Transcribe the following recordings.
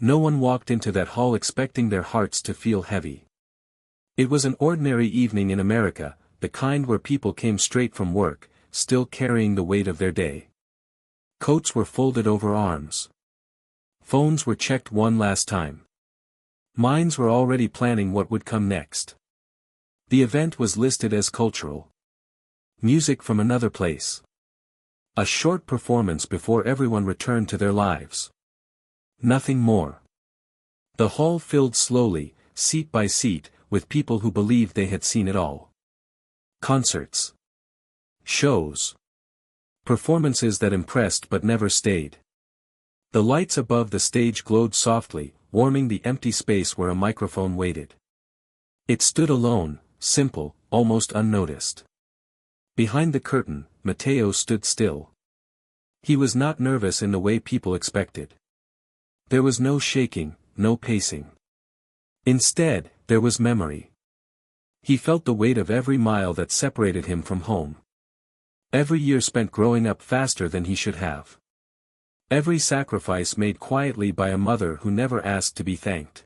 No one walked into that hall expecting their hearts to feel heavy. It was an ordinary evening in America, the kind where people came straight from work, still carrying the weight of their day. Coats were folded over arms. Phones were checked one last time. Minds were already planning what would come next. The event was listed as cultural. Music from another place. A short performance before everyone returned to their lives. Nothing more. The hall filled slowly, seat by seat, with people who believed they had seen it all. Concerts. Shows. Performances that impressed but never stayed. The lights above the stage glowed softly, warming the empty space where a microphone waited. It stood alone, simple, almost unnoticed. Behind the curtain, Matteo stood still. He was not nervous in the way people expected. There was no shaking, no pacing. Instead, there was memory. He felt the weight of every mile that separated him from home. Every year spent growing up faster than he should have. Every sacrifice made quietly by a mother who never asked to be thanked.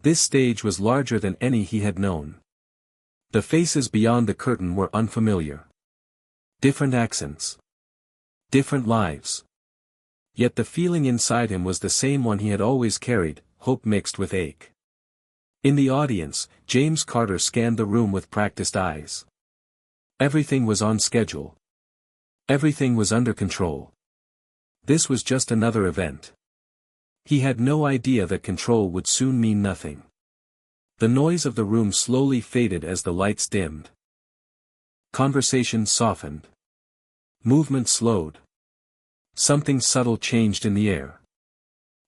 This stage was larger than any he had known. The faces beyond the curtain were unfamiliar. Different accents. Different lives. Yet the feeling inside him was the same one he had always carried, hope mixed with ache. In the audience, James Carter scanned the room with practiced eyes. Everything was on schedule. Everything was under control. This was just another event. He had no idea that control would soon mean nothing. The noise of the room slowly faded as the lights dimmed. Conversation softened. Movement slowed. Something subtle changed in the air.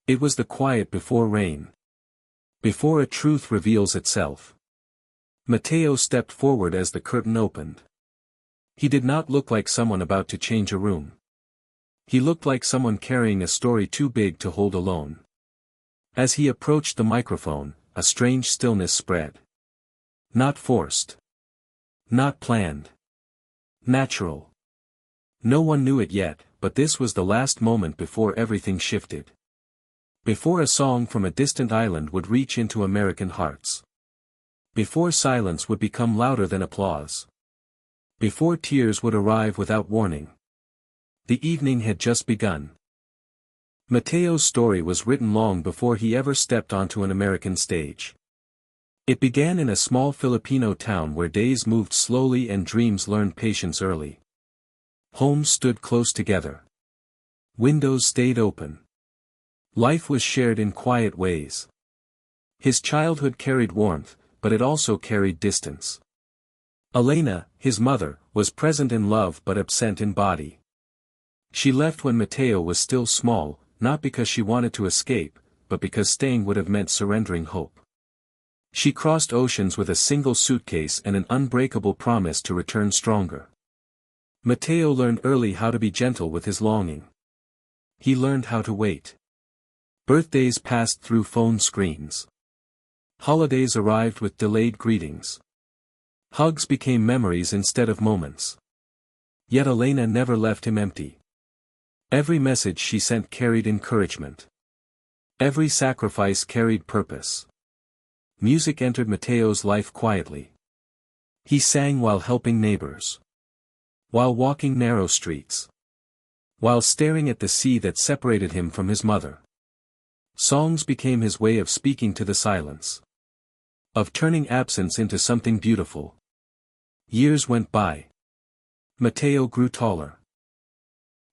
It was the quiet before rain. Before a truth reveals itself. Matteo stepped forward as the curtain opened. He did not look like someone about to change a room. He looked like someone carrying a story too big to hold alone. As he approached the microphone, a strange stillness spread. Not forced. Not planned. Natural. No one knew it yet, but this was the last moment before everything shifted. Before a song from a distant island would reach into American hearts. Before silence would become louder than applause. Before tears would arrive without warning. The evening had just begun. Matteo's story was written long before he ever stepped onto an American stage. It began in a small Filipino town where days moved slowly and dreams learned patience early. Homes stood close together. Windows stayed open. Life was shared in quiet ways. His childhood carried warmth, but it also carried distance. Elena, his mother, was present in love but absent in body. She left when Matteo was still small, not because she wanted to escape, but because staying would have meant surrendering hope. She crossed oceans with a single suitcase and an unbreakable promise to return stronger. Matteo learned early how to be gentle with his longing. He learned how to wait. Birthdays passed through phone screens. Holidays arrived with delayed greetings. Hugs became memories instead of moments. Yet Elena never left him empty. Every message she sent carried encouragement. Every sacrifice carried purpose. Music entered Matteo's life quietly. He sang while helping neighbors. While walking narrow streets. While staring at the sea that separated him from his mother. Songs became his way of speaking to the silence. Of turning absence into something beautiful. Years went by. Matteo grew taller.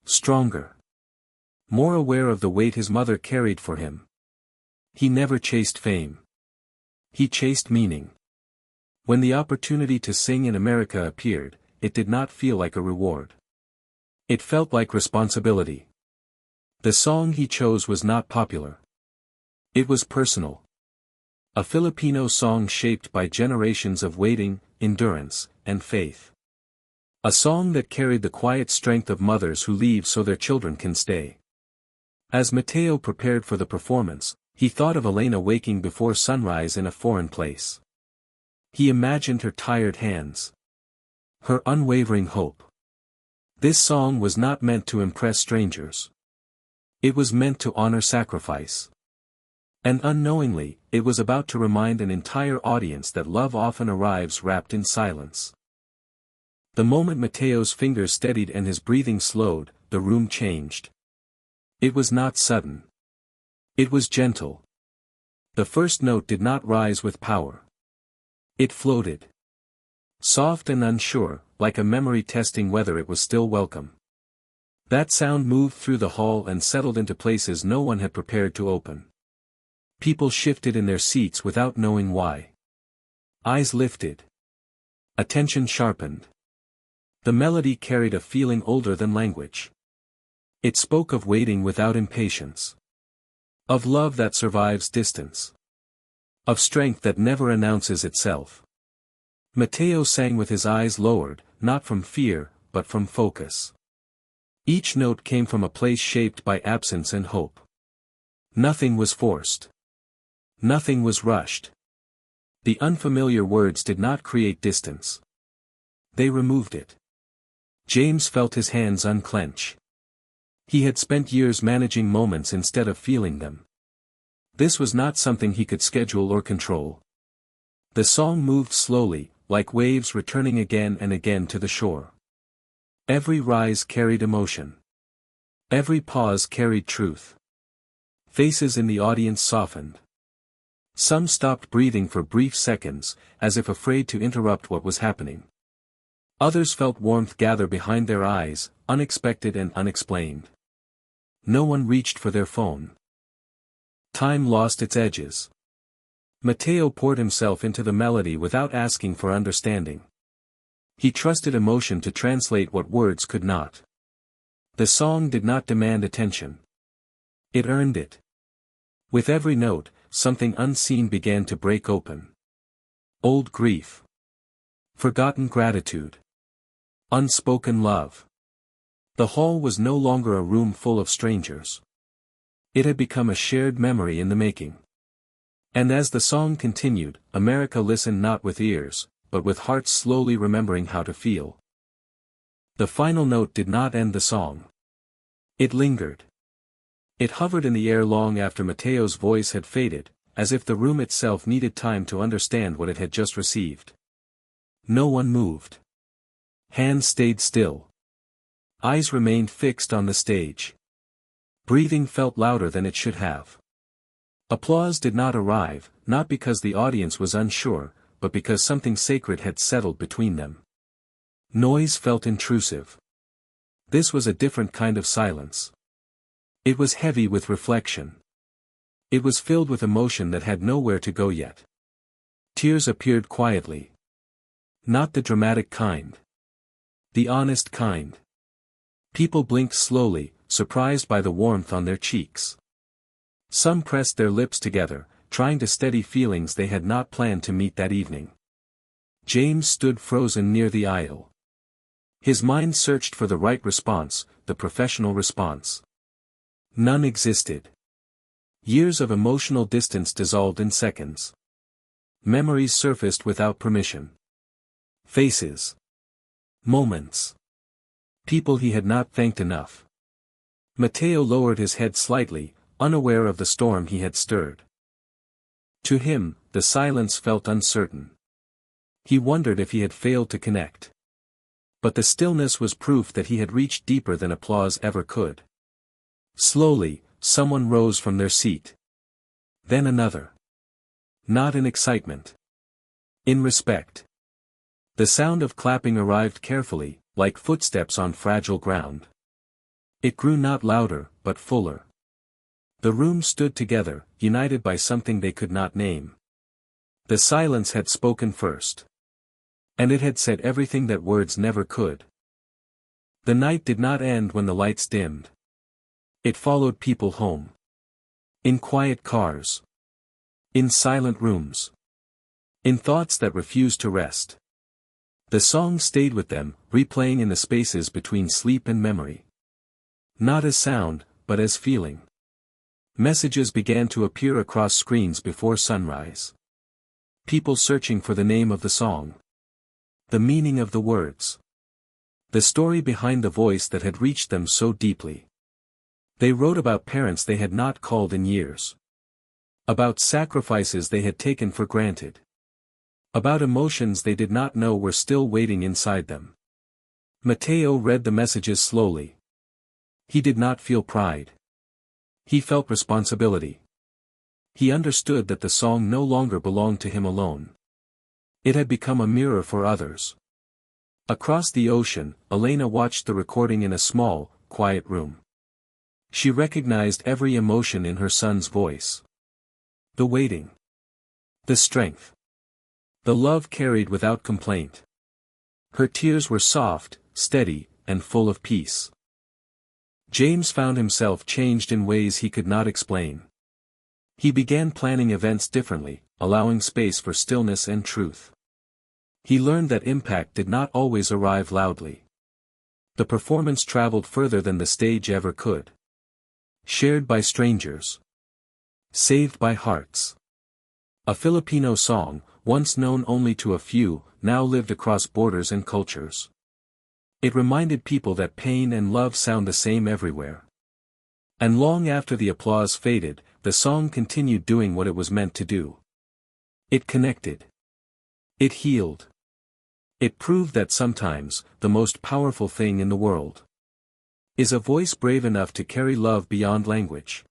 Stronger. More aware of the weight his mother carried for him. He never chased fame. He chased meaning. When the opportunity to sing in America appeared, it did not feel like a reward. It felt like responsibility. The song he chose was not popular. It was personal. A Filipino song shaped by generations of waiting, endurance, and faith. A song that carried the quiet strength of mothers who leave so their children can stay. As Matteo prepared for the performance, he thought of Elena waking before sunrise in a foreign place. He imagined her tired hands. Her unwavering hope. This song was not meant to impress strangers. It was meant to honor sacrifice. And unknowingly, it was about to remind an entire audience that love often arrives wrapped in silence. The moment Mateo's fingers steadied and his breathing slowed, the room changed. It was not sudden. It was gentle. The first note did not rise with power. It floated. Soft and unsure, like a memory testing whether it was still welcome. That sound moved through the hall and settled into places no one had prepared to open. People shifted in their seats without knowing why. Eyes lifted. Attention sharpened. The melody carried a feeling older than language. It spoke of waiting without impatience. Of love that survives distance. Of strength that never announces itself. Mateo sang with his eyes lowered, not from fear, but from focus. Each note came from a place shaped by absence and hope. Nothing was forced. Nothing was rushed. The unfamiliar words did not create distance. They removed it. James felt his hands unclench. He had spent years managing moments instead of feeling them. This was not something he could schedule or control. The song moved slowly, like waves returning again and again to the shore. Every rise carried emotion. Every pause carried truth. Faces in the audience softened. Some stopped breathing for brief seconds, as if afraid to interrupt what was happening. Others felt warmth gather behind their eyes, unexpected and unexplained. No one reached for their phone. Time lost its edges. Mateo poured himself into the melody without asking for understanding. He trusted emotion to translate what words could not. The song did not demand attention. It earned it. With every note, something unseen began to break open. Old grief. Forgotten gratitude. Unspoken love. The hall was no longer a room full of strangers. It had become a shared memory in the making. And as the song continued, America listened not with ears, but with hearts slowly remembering how to feel. The final note did not end the song. It lingered. It hovered in the air long after Mateo's voice had faded, as if the room itself needed time to understand what it had just received. No one moved. Hands stayed still. Eyes remained fixed on the stage. Breathing felt louder than it should have. Applause did not arrive, not because the audience was unsure, but because something sacred had settled between them. Noise felt intrusive. This was a different kind of silence. It was heavy with reflection. It was filled with emotion that had nowhere to go yet. Tears appeared quietly. Not the dramatic kind. The honest kind. People blinked slowly, surprised by the warmth on their cheeks. Some pressed their lips together, trying to steady feelings they had not planned to meet that evening. James stood frozen near the aisle. His mind searched for the right response, the professional response. None existed. Years of emotional distance dissolved in seconds. Memories surfaced without permission. Faces. Moments. People he had not thanked enough. Mateo lowered his head slightly, unaware of the storm he had stirred. To him, the silence felt uncertain. He wondered if he had failed to connect. But the stillness was proof that he had reached deeper than applause ever could. Slowly, someone rose from their seat. Then another. Not in excitement. In respect. The sound of clapping arrived carefully, like footsteps on fragile ground. It grew not louder, but fuller. The room stood together, united by something they could not name. The silence had spoken first. And it had said everything that words never could. The night did not end when the lights dimmed. It followed people home. In quiet cars. In silent rooms. In thoughts that refused to rest. The song stayed with them, replaying in the spaces between sleep and memory. Not as sound, but as feeling. Messages began to appear across screens before sunrise. People searching for the name of the song. The meaning of the words. The story behind the voice that had reached them so deeply. They wrote about parents they had not called in years. About sacrifices they had taken for granted. About emotions they did not know were still waiting inside them. Mateo read the messages slowly. He did not feel pride. He felt responsibility. He understood that the song no longer belonged to him alone. It had become a mirror for others. Across the ocean, Elena watched the recording in a small, quiet room. She recognized every emotion in her son's voice. The waiting. The strength. The love carried without complaint. Her tears were soft, steady, and full of peace. James found himself changed in ways he could not explain. He began planning events differently, allowing space for stillness and truth. He learned that impact did not always arrive loudly. The performance traveled further than the stage ever could. Shared by strangers. Saved by hearts. A Filipino song, once known only to a few, now lived across borders and cultures. It reminded people that pain and love sound the same everywhere. And long after the applause faded, the song continued doing what it was meant to do. It connected. It healed. It proved that sometimes, the most powerful thing in the world is a voice brave enough to carry love beyond language.